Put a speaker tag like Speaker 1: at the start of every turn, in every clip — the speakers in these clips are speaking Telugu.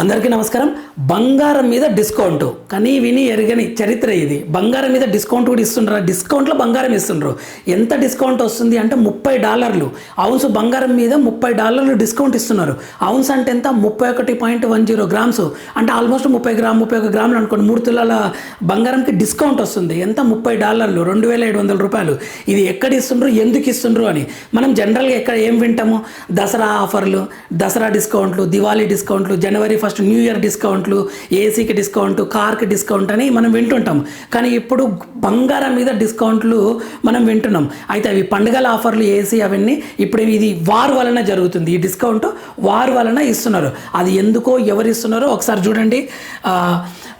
Speaker 1: అందరికీ నమస్కారం. బంగారం మీద డిస్కౌంట్ కానీ విని ఎరగని చరిత్ర ఇది. బంగారం మీద డిస్కౌంట్ కూడా ఇస్తుండ్రు. డిస్కౌంట్లో బంగారం ఇస్తుండ్రు. ఎంత డిస్కౌంట్ వస్తుంది అంటే $30 ఔన్స్ బంగారం మీద $30 డిస్కౌంట్ ఇస్తున్నారు. ఔన్స్ అంటే ఎంత? 31.10 గ్రామ్స్ అంటే ఆల్మోస్ట్ 31 గ్రాములు అనుకోండి. 3 తులాల బంగారంకి డిస్కౌంట్ వస్తుంది. ఎంత? $30, $2,700. ఇది ఎక్కడ ఇస్తుండ్రు, ఎందుకు ఇస్తుండ్రు అని మనం జనరల్గా ఎక్కడ ఏం వింటాము? దసరా ఆఫర్లు, దసరా డిస్కౌంట్లు, దివాళీ డిస్కౌంట్లు, జనవరి 1 న్యూ ఇయర్ డిస్కౌంట్లు, ఏసీకి డిస్కౌంట్, కార్కి డిస్కౌంట్ అని మనం వింటుంటాం. కానీ ఇప్పుడు బంగారం మీద డిస్కౌంట్లు మనం వింటున్నాం. అయితే అవి పండుగల ఆఫర్లు, ఏసీ అవన్నీ ఇప్పుడు ఇది వార్ వలన జరుగుతుంది. ఈ డిస్కౌంట్ వార్ వలన ఇస్తున్నారు. అది ఎందుకో ఎవరు ఇస్తున్నారో ఒకసారి చూడండి.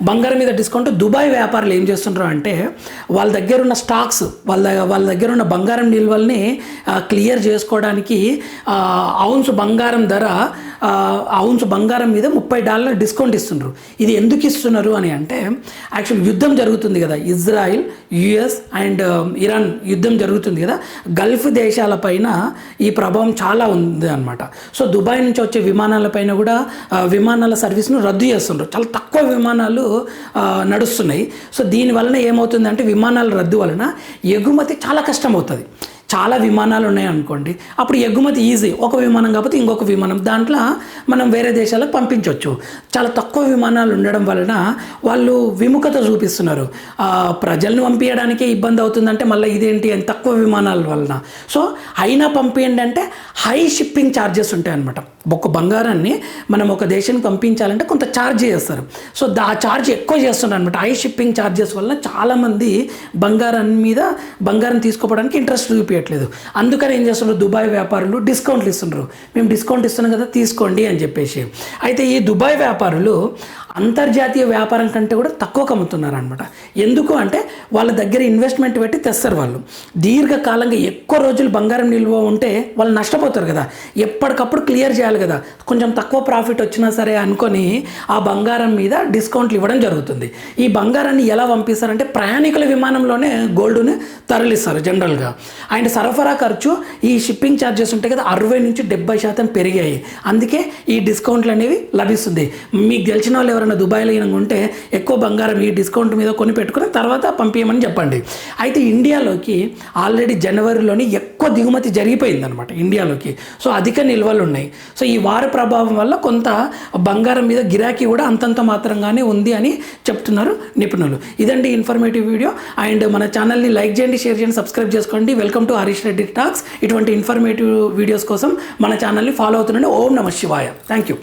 Speaker 1: బంగారం మీద డిస్కౌంట్ దుబాయ్ వ్యాపారులు ఏం చేస్తుంటారు అంటే వాళ్ళ దగ్గర ఉన్న స్టాక్స్, వాళ్ళ దగ్గర ఉన్న బంగారం నిల్వల్ని క్లియర్ చేసుకోవడానికి ఔన్స్ బంగారం ధర, ఔన్స్ బంగారం మీద $30 డిస్కౌంట్ ఇస్తున్నారు. ఇది ఎందుకు ఇస్తున్నారు అని అంటే యాక్చువల్ యుద్ధం జరుగుతుంది కదా, ఇజ్రాయిల్, యుఎస్ అండ్ ఇరాన్ యుద్ధం జరుగుతుంది కదా. గల్ఫ్ దేశాలపైన ఈ ప్రభావం చాలా ఉంది అనమాట. సో దుబాయ్ నుంచి వచ్చే విమానాలపైన కూడా విమానాల సర్వీస్ను రద్దు చేస్తుండ్రు. చాలా తక్కువ విమానాలు నడుస్తున్నాయి. సో దీనివలన ఏమవుతుందంటే విమానాల రద్దు వలన ఎగుమతి చాలా కష్టం అవుతుంది. చాలా విమానాలు ఉన్నాయనుకోండి, అప్పుడు ఎగుమతి ఈజీ. ఒక విమానం కాకపోతే ఇంకొక విమానం, దాంట్లో మనం వేరే దేశాలకు పంపించవచ్చు. చాలా తక్కువ విమానాలు ఉండడం వలన వాళ్ళు విముఖత చూపిస్తున్నారు. ప్రజలను పంపించడానికే ఇబ్బంది అవుతుందంటే మళ్ళీ ఇదేంటి అని తక్కువ విమానాల వలన. సో అయినా పంపించండి అంటే హై షిప్పింగ్ ఛార్జెస్ ఉంటాయి అన్నమాట. ఒక బంగారాన్ని మనం ఒక దేశానికి పంపించాలంటే కొంత ఛార్జ్ చేస్తారు. సో ఆ ఛార్జ్ ఎక్కువ చేస్తున్నారు అనమాట. హై షిప్పింగ్ ఛార్జెస్ వల్ల చాలామంది బంగారం తీసుకోవడానికి ఇంట్రెస్ట్ చూపించట్లేదు. అందుకని ఏం చేస్తున్నారు, దుబాయ్ వ్యాపారులు డిస్కౌంట్లు ఇస్తున్నారు. మేము డిస్కౌంట్ ఇస్తున్నాం కదా, తీసుకోండి అని చెప్పేసి. అయితే ఈ దుబాయ్ వ్యాపారులు అంతర్జాతీయ వ్యాపారం కంటే కూడా తక్కువకు అమ్ముతున్నారు అనమాట. ఎందుకు అంటే వాళ్ళ దగ్గర ఇన్వెస్ట్మెంట్ పెట్టి తెస్తారు. వాళ్ళు దీర్ఘకాలంగా ఎక్కువ రోజులు బంగారం నిల్వ ఉంటే వాళ్ళు నష్టపోతారు కదా. ఎప్పటికప్పుడు క్లియర్ చేయాలి కదా. కొంచెం తక్కువ ప్రాఫిట్ వచ్చినా సరే అనుకొని ఆ బంగారం మీద డిస్కౌంట్లు ఇవ్వడం జరుగుతుంది. ఈ బంగారాన్ని ఎలా పంపిస్తారంటే ప్రయాణికుల విమానంలోనే గోల్డ్ని తరలిస్తారు జనరల్గా. అండ్ సరఫరా ఖర్చు, ఈ షిప్పింగ్ ఛార్జెస్ ఉంటాయి కదా, 60 నుంచి 70% పెరిగాయి. అందుకే ఈ డిస్కౌంట్లు అనేవి లభిస్తుంది. మీకు తెలిసిన వాళ్ళు ఎవరైనా దుబాయ్లో ఉంటే ఎక్కువ బంగారం ఈ డిస్కౌంట్ మీద కొని పెట్టుకుని తర్వాత పంపించమని చెప్పండి. అయితే ఇండియాలోకి ఆల్రెడీ జనవరిలోని ఎక్కువ దిగుమతి జరిగిపోయిందనమాట ఇండియాలోకి. సో అధిక నిల్వలు ఉన్నాయి. సో ఈ వార ప్రభావం వల్ల కొంత బంగారం మీద గిరాకీ కూడా అంతంత మాత్రంగానే ఉంది అని చెప్తున్నారు నిపుణులు. ఇదండి ఇన్ఫర్మేటివ్ వీడియో. అండ్ మన ఛానల్ని లైక్ చేయండి, షేర్ చేయండి, సబ్స్క్రైబ్ చేసుకోండి. Welcome to Harish Reddy talks. ఇటువంటి ఇన్ఫర్మేటివ్ వీడియోస్ కోసం మన ఛానల్ని ఫాలో అవుతుండండి. ఓం నమః శివాయ. Thank you.